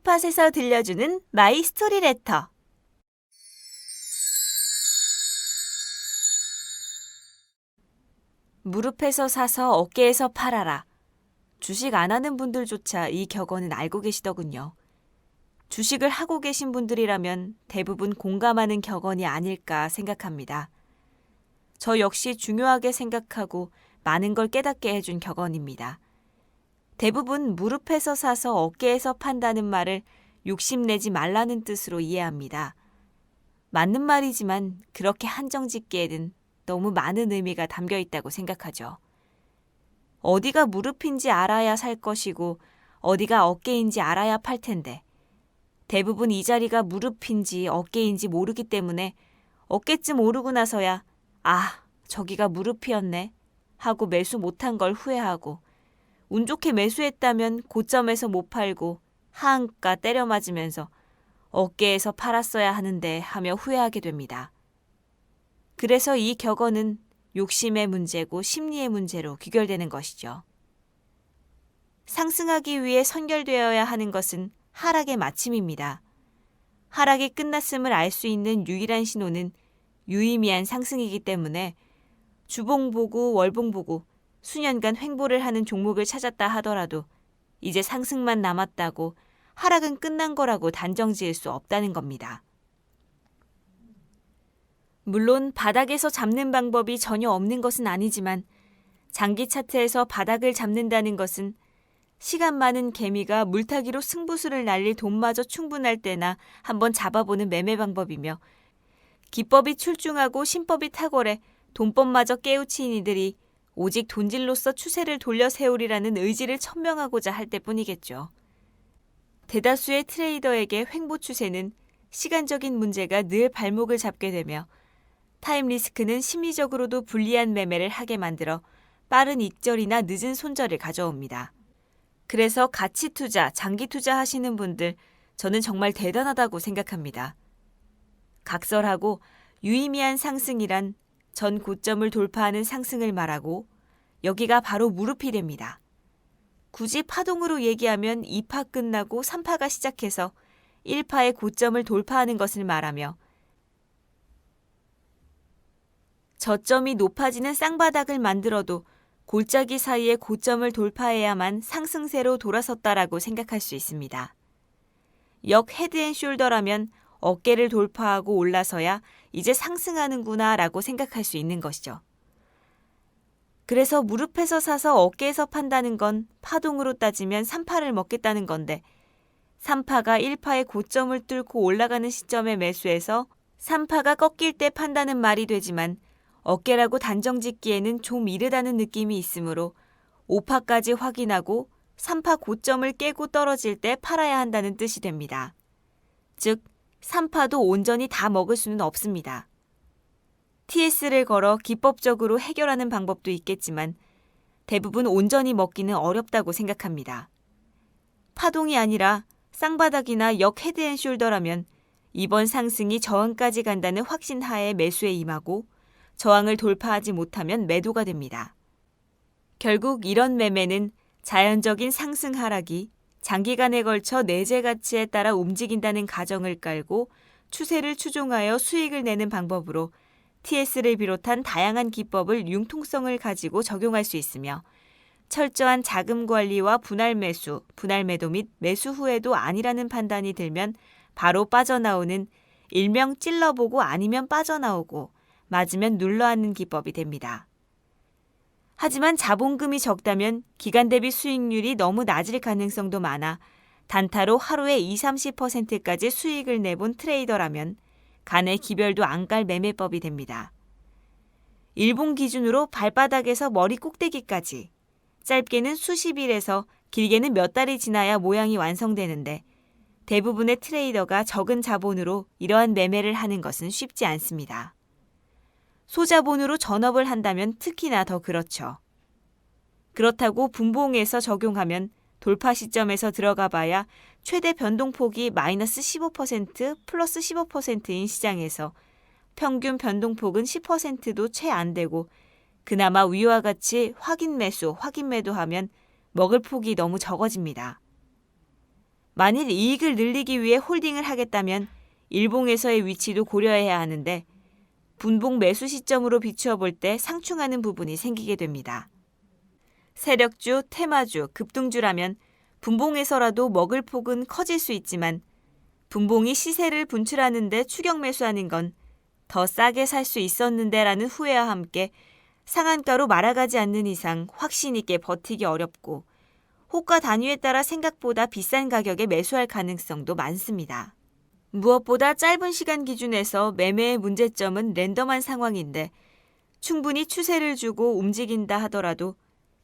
굿팟에서 들려주는 마이 스토리 레터. 무릎에서 사서 어깨에서 팔아라. 주식 안 하는 분들조차 이 격언은 알고 계시더군요. 주식을 하고 계신 분들이라면 대부분 공감하는 격언이 아닐까 생각합니다. 저 역시 중요하게 생각하고 많은 걸 깨닫게 해준 격언입니다. 대부분 무릎에서 사서 어깨에서 판다는 말을 욕심내지 말라는 뜻으로 이해합니다. 맞는 말이지만 그렇게 한정짓기에는 너무 많은 의미가 담겨 있다고 생각하죠. 어디가 무릎인지 알아야 살 것이고 어디가 어깨인지 알아야 팔 텐데 대부분 이 자리가 무릎인지 어깨인지 모르기 때문에 어깨쯤 오르고 나서야 저기가 무릎이었네 하고 매수 못한 걸 후회하고 운 좋게 매수했다면 고점에서 못 팔고 하한가 때려 맞으면서 어깨에서 팔았어야 하는데 하며 후회하게 됩니다. 그래서 이 격언은 욕심의 문제고 심리의 문제로 귀결되는 것이죠. 상승하기 위해 선결되어야 하는 것은 하락의 마침입니다. 하락이 끝났음을 알 수 있는 유일한 신호는 유의미한 상승이기 때문에 주봉 보고 월봉 보고 수년간 횡보를 하는 종목을 찾았다 하더라도 이제 상승만 남았다고 하락은 끝난 거라고 단정 지을 수 없다는 겁니다. 물론 바닥에서 잡는 방법이 전혀 없는 것은 아니지만 장기 차트에서 바닥을 잡는다는 것은 시간 많은 개미가 물타기로 승부수를 날릴 돈마저 충분할 때나 한번 잡아보는 매매 방법이며 기법이 출중하고 신법이 탁월해 돈법마저 깨우친 이들이 오직 돈질로서 추세를 돌려 세우리라는 의지를 천명하고자 할 때뿐이겠죠. 대다수의 트레이더에게 횡보 추세는 시간적인 문제가 늘 발목을 잡게 되며 타임 리스크는 심리적으로도 불리한 매매를 하게 만들어 빠른 익절이나 늦은 손절을 가져옵니다. 그래서 가치 투자, 장기 투자 하시는 분들 저는 정말 대단하다고 생각합니다. 각설하고 유의미한 상승이란 전 고점을 돌파하는 상승을 말하고 여기가 바로 무릎이 됩니다. 굳이 파동으로 얘기하면 2파 끝나고 3파가 시작해서 1파의 고점을 돌파하는 것을 말하며 저점이 높아지는 쌍바닥을 만들어도 골짜기 사이에 고점을 돌파해야만 상승세로 돌아섰다라고 생각할 수 있습니다. 역 헤드앤숄더라면 어깨를 돌파하고 올라서야 이제 상승하는구나 라고 생각할 수 있는 것이죠. 그래서 무릎에서 사서 어깨에서 판다는 건 파동으로 따지면 3파를 먹겠다는 건데 3파가 1파의 고점을 뚫고 올라가는 시점에 매수해서 3파가 꺾일 때 판다는 말이 되지만 어깨라고 단정 짓기에는 좀 이르다는 느낌이 있으므로 5파까지 확인하고 3파 고점을 깨고 떨어질 때 팔아야 한다는 뜻이 됩니다. 즉 3파도 온전히 다 먹을 수는 없습니다. TS를 걸어 기법적으로 해결하는 방법도 있겠지만 대부분 온전히 먹기는 어렵다고 생각합니다. 파동이 아니라 쌍바닥이나 역 헤드앤숄더라면 이번 상승이 저항까지 간다는 확신 하에 매수에 임하고 저항을 돌파하지 못하면 매도가 됩니다. 결국 이런 매매는 자연적인 상승 하락이 장기간에 걸쳐 내재 가치에 따라 움직인다는 가정을 깔고 추세를 추종하여 수익을 내는 방법으로 TS를 비롯한 다양한 기법을 융통성을 가지고 적용할 수 있으며 철저한 자금 관리와 분할 매수, 분할 매도 및 매수 후에도 아니라는 판단이 들면 바로 빠져나오는 일명 찔러보고 아니면 빠져나오고 맞으면 눌러앉는 기법이 됩니다. 하지만 자본금이 적다면 기간 대비 수익률이 너무 낮을 가능성도 많아 단타로 하루에 20-30%까지 수익을 내본 트레이더라면 간의 기별도 안 깔 매매법이 됩니다. 일봉 기준으로 발바닥에서 머리 꼭대기까지 짧게는 수십 일에서 길게는 몇 달이 지나야 모양이 완성되는데 대부분의 트레이더가 적은 자본으로 이러한 매매를 하는 것은 쉽지 않습니다. 소자본으로 전업을 한다면 특히나 더 그렇죠. 그렇다고 분봉에서 적용하면 돌파 시점에서 들어가 봐야 최대 변동폭이 마이너스 15% 플러스 15%인 시장에서 평균 변동폭은 10%도 채 안 되고 그나마 위와 같이 확인 매수, 확인 매도하면 먹을 폭이 너무 적어집니다. 만일 이익을 늘리기 위해 홀딩을 하겠다면 일봉에서의 위치도 고려해야 하는데 분봉 매수 시점으로 비추어 볼 때 상충하는 부분이 생기게 됩니다. 세력주, 테마주, 급등주라면 분봉에서라도 먹을 폭은 커질 수 있지만 분봉이 시세를 분출하는 데 추격 매수하는 건 더 싸게 살 수 있었는데 라는 후회와 함께 상한가로 말아가지 않는 이상 확신 있게 버티기 어렵고 호가 단위에 따라 생각보다 비싼 가격에 매수할 가능성도 많습니다. 무엇보다 짧은 시간 기준에서 매매의 문제점은 랜덤한 상황인데 충분히 추세를 주고 움직인다 하더라도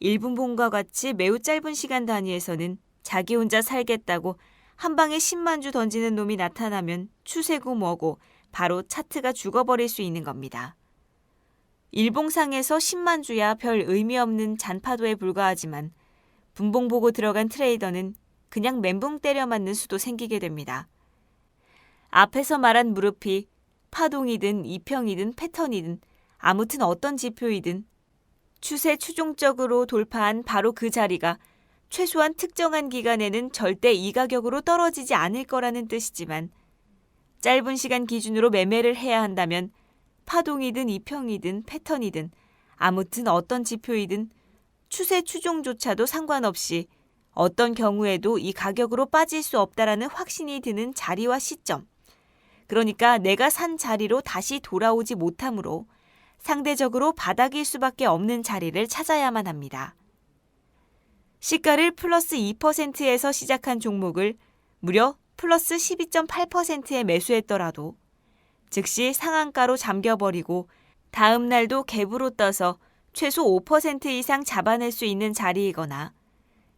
1분봉과 같이 매우 짧은 시간 단위에서는 자기 혼자 살겠다고 한 방에 10만 주 던지는 놈이 나타나면 추세고 뭐고 바로 차트가 죽어버릴 수 있는 겁니다. 일봉상에서 10만 주야 별 의미 없는 잔파도에 불과하지만 분봉 보고 들어간 트레이더는 그냥 멘붕 때려 맞는 수도 생기게 됩니다. 앞에서 말한 무릎이 파동이든 이평이든 패턴이든 아무튼 어떤 지표이든 추세 추종적으로 돌파한 바로 그 자리가 최소한 특정한 기간에는 절대 이 가격으로 떨어지지 않을 거라는 뜻이지만 짧은 시간 기준으로 매매를 해야 한다면 파동이든 이평이든 패턴이든 아무튼 어떤 지표이든 추세 추종조차도 상관없이 어떤 경우에도 이 가격으로 빠질 수 없다라는 확신이 드는 자리와 시점. 그러니까 내가 산 자리로 다시 돌아오지 못하므로 상대적으로 바닥일 수밖에 없는 자리를 찾아야만 합니다. 시가를 플러스 2%에서 시작한 종목을 무려 플러스 12.8%에 매수했더라도 즉시 상한가로 잠겨버리고 다음 날도 갭으로 떠서 최소 5% 이상 잡아낼 수 있는 자리이거나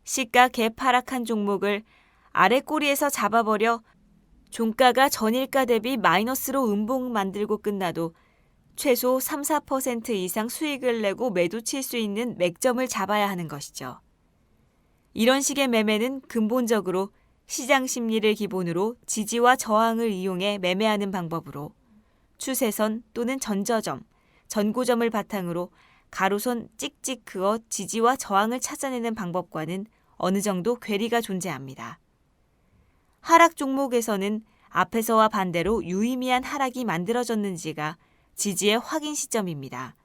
시가 갭 하락한 종목을 아래 꼬리에서 잡아버려 종가가 전일가 대비 마이너스로 음봉 만들고 끝나도 최소 3, 4% 이상 수익을 내고 매도 칠 수 있는 맥점을 잡아야 하는 것이죠. 이런 식의 매매는 근본적으로 시장 심리를 기본으로 지지와 저항을 이용해 매매하는 방법으로 추세선 또는 전저점, 전고점을 바탕으로 가로선 찍찍 그어 지지와 저항을 찾아내는 방법과는 어느 정도 괴리가 존재합니다. 하락 종목에서는 앞에서와 반대로 유의미한 하락이 만들어졌는지가 지지의 확인 시점입니다.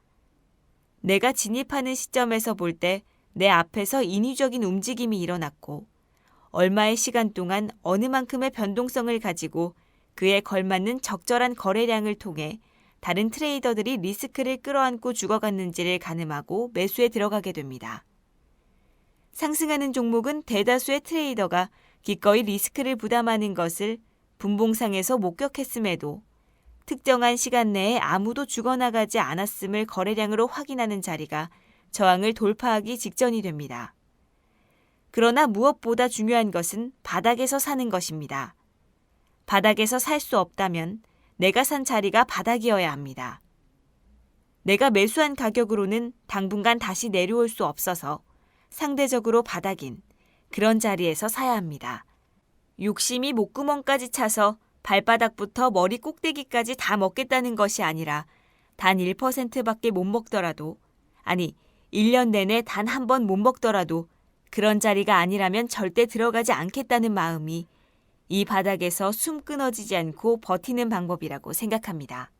내가 진입하는 시점에서 볼 때 내 앞에서 인위적인 움직임이 일어났고 얼마의 시간 동안 어느 만큼의 변동성을 가지고 그에 걸맞는 적절한 거래량을 통해 다른 트레이더들이 리스크를 끌어안고 죽어갔는지를 가늠하고 매수에 들어가게 됩니다. 상승하는 종목은 대다수의 트레이더가 기꺼이 리스크를 부담하는 것을 분봉상에서 목격했음에도 특정한 시간 내에 아무도 죽어나가지 않았음을 거래량으로 확인하는 자리가 저항을 돌파하기 직전이 됩니다. 그러나 무엇보다 중요한 것은 바닥에서 사는 것입니다. 바닥에서 살 수 없다면 내가 산 자리가 바닥이어야 합니다. 내가 매수한 가격으로는 당분간 다시 내려올 수 없어서 상대적으로 바닥인 그런 자리에서 사야 합니다. 욕심이 목구멍까지 차서 발바닥부터 머리 꼭대기까지 다 먹겠다는 것이 아니라 단 1%밖에 못 먹더라도, 아니 1년 내내 단 한 번 못 먹더라도 그런 자리가 아니라면 절대 들어가지 않겠다는 마음이 이 바닥에서 숨 끊어지지 않고 버티는 방법이라고 생각합니다.